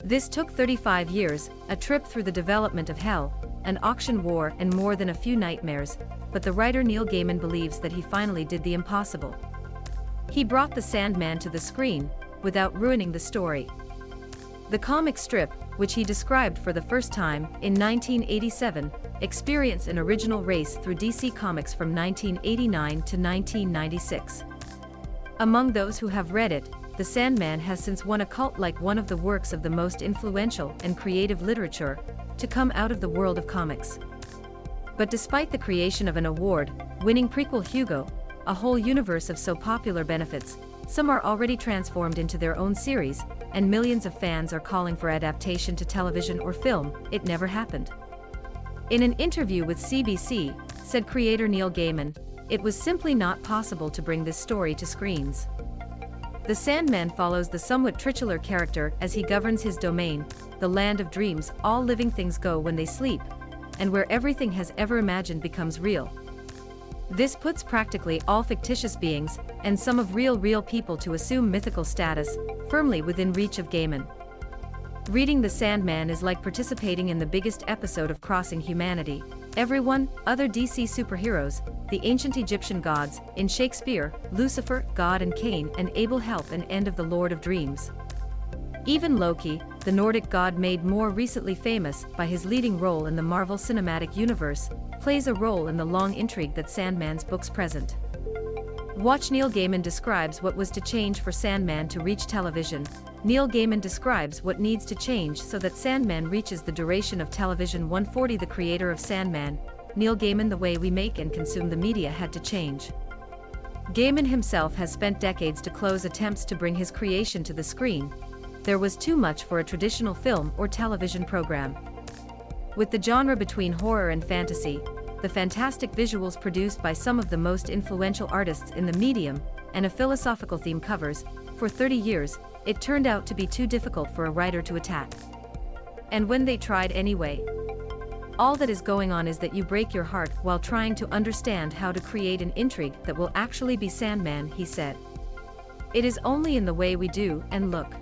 This took 35 years, a trip through the development of hell, an auction war and more than a few nightmares, but the writer Neil Gaiman believes that he finally did the impossible. He brought the Sandman to the screen, without ruining the story. The comic strip, which he described for the first time in 1987, experienced an original race through DC Comics from 1989 to 1996. Among those who have read it, The Sandman has since won a cult like one of the works of the most influential and creative literature to come out of the world of comics. But despite the creation of an award-winning prequel Hugo, a whole universe of so popular benefits, some are already transformed into their own series, and millions of fans are calling for adaptation to television or film. It never happened. In an interview with CBC, said creator Neil Gaiman, "It was simply not possible to bring this story to screens." The Sandman follows the somewhat tritular character as he governs his domain, the land of dreams. All living things go when they sleep, and where everything has ever imagined becomes real. This puts practically all fictitious beings, and some of real people to assume mythical status, firmly within reach of Gaiman. Reading The Sandman is like participating in the biggest episode of Crossing Humanity. Everyone, other DC superheroes, the ancient Egyptian gods, in Shakespeare, Lucifer, God and Cain and Abel help an end of the Lord of Dreams. Even Loki, the Nordic god made more recently famous by his leading role in the Marvel Cinematic Universe, plays a role in the long intrigue that Sandman's books present. Watchneil Gaiman describes what was to change for Sandman to reach television. Neil Gaiman describes what needs to change so that Sandman reaches the duration of television. 140 The creator of Sandman, Neil Gaiman. The way we make and consume the media had to change. Gaiman himself has spent decades to close attempts to bring his creation to the screen. There was too much for a traditional film or television program. With the genre between horror and fantasy, the fantastic visuals produced by some of the most influential artists in the medium, and a philosophical theme covers, for 30 years, it turned out to be too difficult for a writer to attack. And when they tried anyway, all that is going on is that you break your heart while trying to understand how to create an intrigue that will actually be Sandman, he said. It is only in the way we do and look.